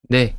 네,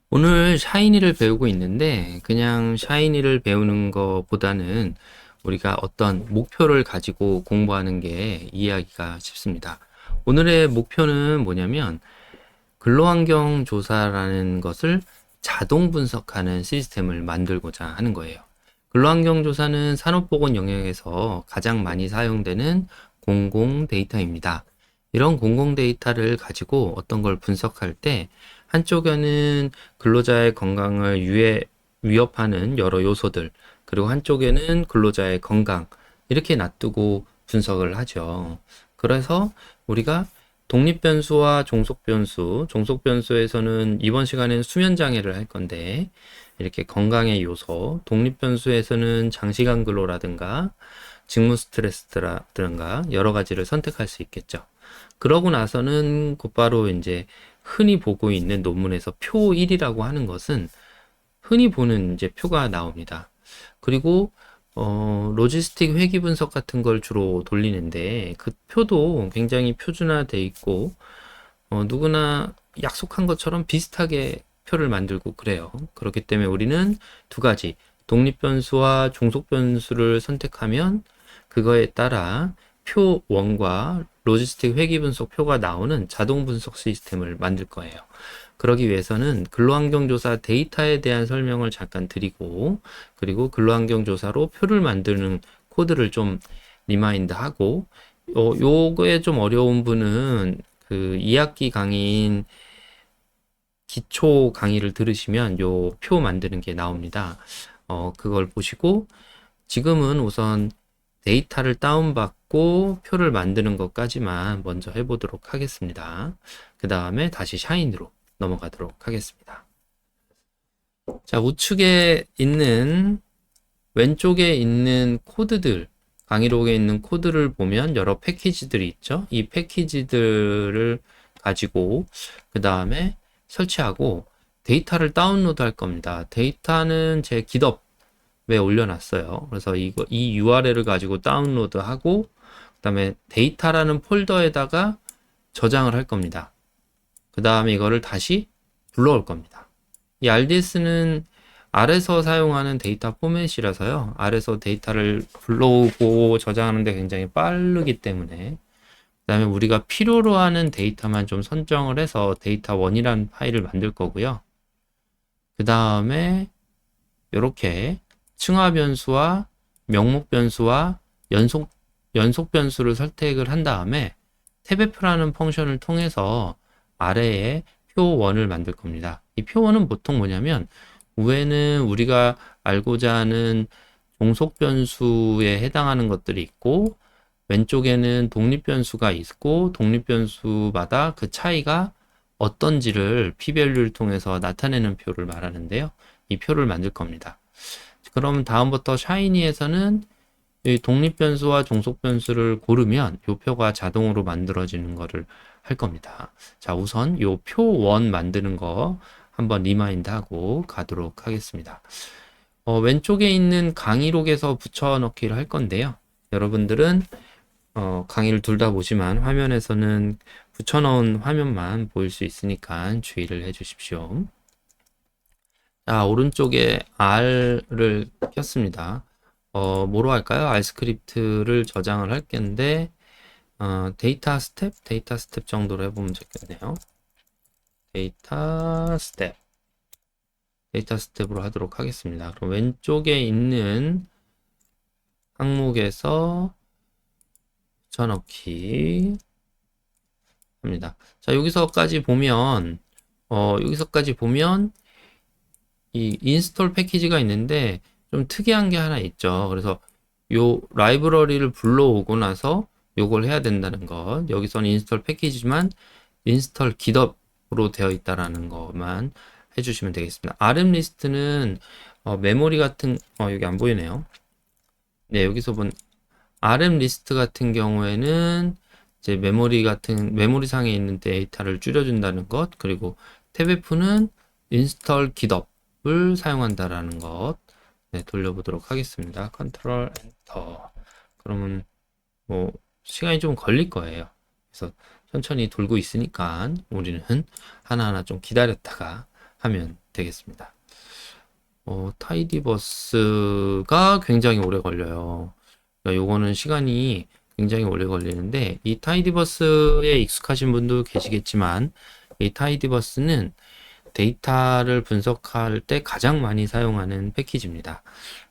오늘 샤이니를 배우고 있는데 그냥 샤이니를 배우는 것보다는 우리가 어떤 목표를 가지고 공부하는 게 이해하기가 쉽습니다. 오늘의 목표는 뭐냐면 근로환경 조사라는 것을 자동 분석하는 시스템을 만들고자 하는 거예요. 근로환경 조사는 산업보건 영역에서 가장 많이 사용되는 공공 데이터입니다. 이런 공공 데이터를 가지고 어떤 걸 분석할 때 한쪽에는 근로자의 건강을 위협하는 여러 요소들, 그리고 한쪽에는 근로자의 건강, 이렇게 놔두고 분석을 하죠. 그래서 우리가 독립변수와 종속변수, 종속변수에서는 이번 시간엔 수면장애를 할 건데, 이렇게 건강의 요소, 독립변수에서는 장시간 근로라든가, 직무 스트레스라든가, 여러 가지를 선택할 수 있겠죠. 그러고 나서는 곧바로 이제 흔히 보고 있는 논문에서 표 1이라고 하는 것은 흔히 보는 이제 표가 나옵니다. 그리고 로지스틱 회귀 분석 같은 걸 주로 돌리는데 그 표도 굉장히 표준화돼 있고 누구나 약속한 것처럼 비슷하게 표를 만들고 그래요. 그렇기 때문에 우리는 두 가지 독립변수와 종속변수를 선택하면 그거에 따라 표 1과 로지스틱 회귀 분석 표가 나오는 자동 분석 시스템을 만들 거예요. 그러기 위해서는 근로환경조사 데이터에 대한 설명을 잠깐 드리고, 그리고 근로환경조사로 표를 만드는 코드를 좀 리마인드하고, 요거에 좀 어려운 분은 그 2학기 강의인 기초 강의를 들으시면 요 표 만드는 게 나옵니다. 그걸 보시고, 지금은 우선 데이터를 다운받고 표를 만드는 것까지만 먼저 해보도록 하겠습니다. 그 다음에 다시 샤인으로 넘어가도록 하겠습니다. 자, 우측에 있는 왼쪽에 있는 코드들, 강의록에 있는 코드를 보면 여러 패키지들이 있죠. 이 패키지들을 가지고 그 다음에 설치하고 데이터를 다운로드 할 겁니다. 데이터는 제 깃업에 올려놨어요. 그래서 이 URL을 가지고 다운로드하고 그 다음에 데이터라는 폴더에다가 저장을 할 겁니다. 그 다음에 이거를 다시 불러올 겁니다. 이 RDS는 R에서 사용하는 데이터 포맷이라서요. R에서 데이터를 불러오고 저장하는데 굉장히 빠르기 때문에 그 다음에 우리가 필요로 하는 데이터만 좀 선정을 해서 데이터 1이라는 파일을 만들 거고요. 그 다음에 이렇게 층화 변수와 명목 변수와 연속 변수를 선택을 한 다음에 탭F라는 펑션을 통해서 아래에 표1을 만들 겁니다. 이 표1은 보통 뭐냐면 위에는 우리가 알고자 하는 종속 변수에 해당하는 것들이 있고 왼쪽에는 독립 변수가 있고 독립 변수마다 그 차이가 어떤지를 p-value를 통해서 나타내는 표를 말하는데요. 이 표를 만들 겁니다. 그럼 다음부터 샤이니에서는 이 독립 변수와 종속 변수를 고르면 이 표가 자동으로 만들어지는 거를 할 겁니다. 자, 우선 이 표 1 만드는 거 한번 리마인드 하고 가도록 하겠습니다. 왼쪽에 있는 강의록에서 붙여넣기를 할 건데요. 여러분들은 강의를 둘 다 보지만 화면에서는 붙여넣은 화면만 보일 수 있으니까 주의를 해 주십시오. 자, 오른쪽에 R을 켰습니다. 뭐로 할까요? R 스크립트를 저장을 할 건데, 데이터 스텝 정도로 해보면 좋겠네요. 데이터 스텝으로 하도록 하겠습니다. 그럼 왼쪽에 있는 항목에서 붙여넣기 합니다. 자, 여기서까지 보면, 이 인스톨 패키지가 있는데 좀 특이한 게 하나 있죠. 그래서 요 라이브러리를 불러오고 나서 요걸 해야 된다는 것. 여기서는 인스톨 패키지만 인스톨 깃업으로 되어 있다라는 것만 해주시면 되겠습니다. RM 리스트는 메모리 같은 여기 안 보이네요. 네, 여기서 본 RM 리스트 같은 경우에는 이제 메모리상에 있는 데이터를 줄여준다는 것, 그리고 탭F는 인스톨 깃업을 사용한다라는 것. 네, 돌려보도록 하겠습니다. 컨트롤 엔터. 그러면 뭐 시간이 좀 걸릴 거예요. 그래서 천천히 돌고 있으니까 우리는 하나하나 좀 기다렸다가 하면 되겠습니다. 타이디버스가 굉장히 오래 걸려요. 그러니까 요거는 시간이 굉장히 오래 걸리는데, 이 타이디버스에 익숙하신 분도 계시겠지만, 이 타이디버스는 데이터를 분석할 때 가장 많이 사용하는 패키지입니다.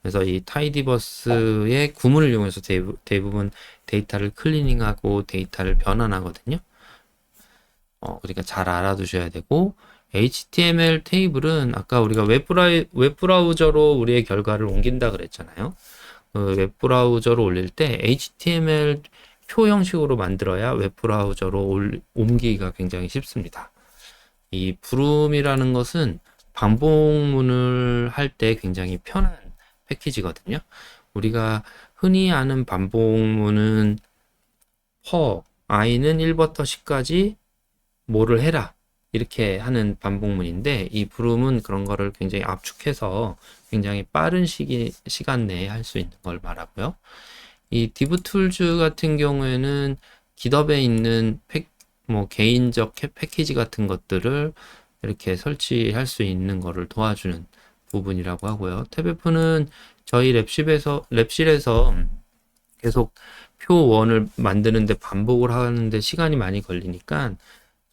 그래서 이 타이디버스의 구문을 이용해서 대부분 데이터를 클리닝하고 데이터를 변환하거든요. 그러니까 잘 알아두셔야 되고, HTML 테이블은 아까 우리가 웹브라우저로 우리의 결과를 옮긴다 그랬잖아요. 웹브라우저로 올릴 때 HTML 표 형식으로 만들어야 웹브라우저로 옮기기가 굉장히 쉽습니다. 이 브룸이라는 것은 반복문을 할 때 굉장히 편한 패키지거든요. 우리가 흔히 아는 반복문은 i는 1부터 10까지 뭐를 해라 이렇게 하는 반복문인데, 이 브룸은 그런 거를 굉장히 압축해서 굉장히 빠른 시간 내에 할 수 있는 걸 말하고요. 이 디브툴즈 같은 경우에는 깃허브에 있는 개인적 패키지 같은 것들을 이렇게 설치할 수 있는 거를 도와주는 부분이라고 하고요. 탭F는 저희 랩실에서 계속 표1을 만드는데 반복을 하는데 시간이 많이 걸리니까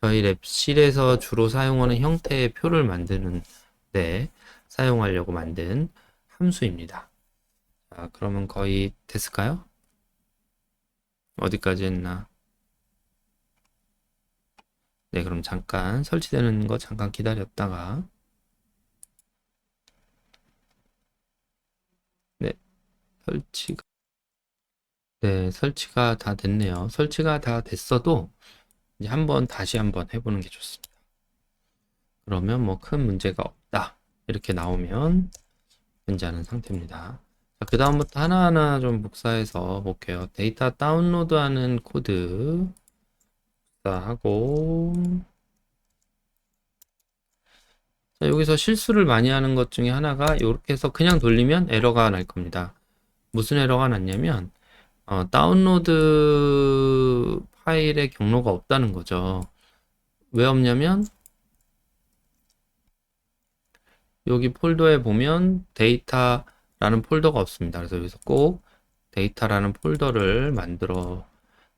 저희 랩실에서 주로 사용하는 형태의 표를 만드는데 사용하려고 만든 함수입니다. 자, 그러면 거의 됐을까요? 어디까지 했나? 네, 그럼 잠깐 설치되는 거 잠깐 기다렸다가, 네, 설치가 설치가 다 됐네요. 설치가 다 됐어도 이제 다시 한번 해보는 게 좋습니다. 그러면 뭐 큰 문제가 없다 이렇게 나오면 괜찮은 상태입니다. 자, 그 다음부터 하나하나 좀 복사해서 볼게요. 데이터 다운로드하는 코드 복사하고, 자, 여기서 실수를 많이 하는 것 중에 하나가 이렇게 해서 그냥 돌리면 에러가 날 겁니다. 무슨 에러가 났냐면 다운로드 파일의 경로가 없다는 거죠. 왜 없냐면 여기 폴더에 보면 데이터라는 폴더가 없습니다. 그래서 여기서 꼭 데이터라는 폴더를 만들어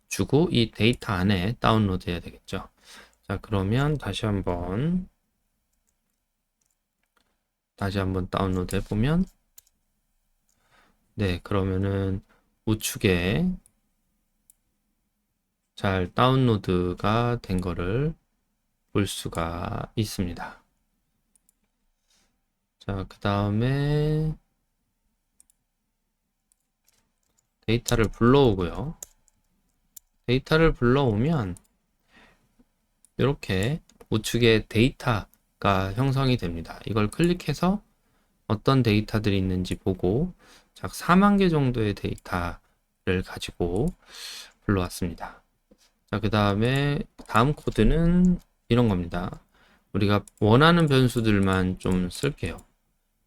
주고 이 데이터 안에 다운로드 해야 되겠죠. 자, 그러면 다시 한번 다운로드 해보면, 네, 그러면은 우측에 잘 다운로드가 된 거를 볼 수가 있습니다. 자, 그 다음에 데이터를 불러오고요. 데이터를 불러오면 이렇게 우측에 데이터가 형성이 됩니다. 이걸 클릭해서 어떤 데이터들이 있는지 보고, 약 4만 개 정도의 데이터를 가지고 불러왔습니다. 자, 그 다음에 다음 코드는 이런 겁니다. 우리가 원하는 변수들만 좀 쓸게요.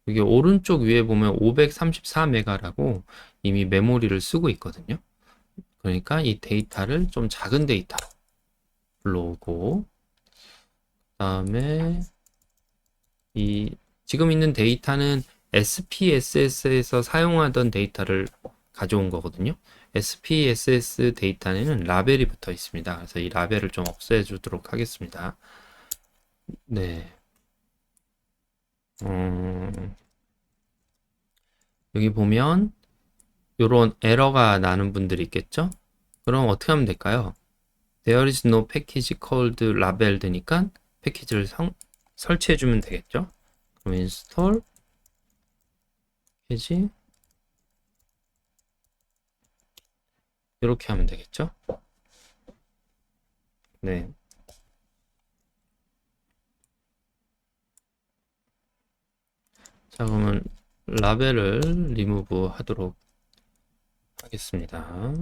여기 오른쪽 위에 보면 534메가라고 이미 메모리를 쓰고 있거든요. 그러니까 이 데이터를 좀 작은 데이터로 불러오고, 그 다음에 지금 있는 데이터는 SPSS에서 사용하던 데이터를 가져온 거거든요. SPSS 데이터에는 라벨이 붙어 있습니다. 그래서 이 라벨을 좀 없애 주도록 하겠습니다. 네. 여기 보면 이런 에러가 나는 분들이 있겠죠? 그럼 어떻게 하면 될까요? There is no package called label 되니까 패키지를 설치해 주면 되겠죠? 그럼 install 패키지 이렇게 하면 되겠죠? 네. 자, 그러면 라벨을 리무브 하도록 하겠습니다.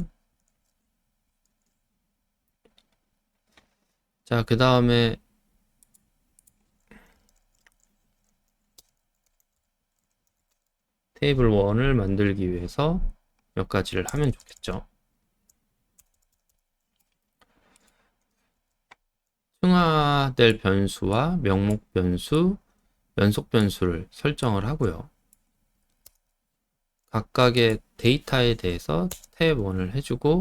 자, 그 다음에 테이블 1을 만들기 위해서 몇 가지를 하면 좋겠죠. 넣어야 될 변수와 명목 변수, 연속 변수를 설정을 하고요. 각각의 데이터에 대해서 탭 1을 해주고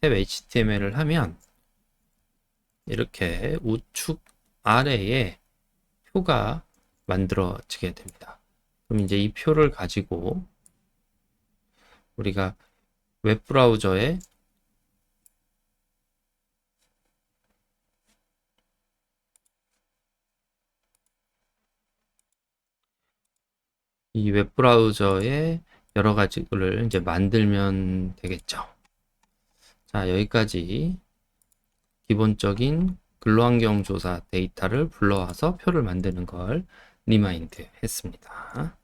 탭 HTML을 하면 이렇게 우측 아래에 표가 만들어지게 됩니다. 그럼 이제 이 표를 가지고 우리가 웹브라우저에 이 웹브라우저에 여러 가지를 이제 만들면 되겠죠. 자, 여기까지 기본적인 근로환경 조사 데이터를 불러와서 표를 만드는 걸 리마인드 했습니다.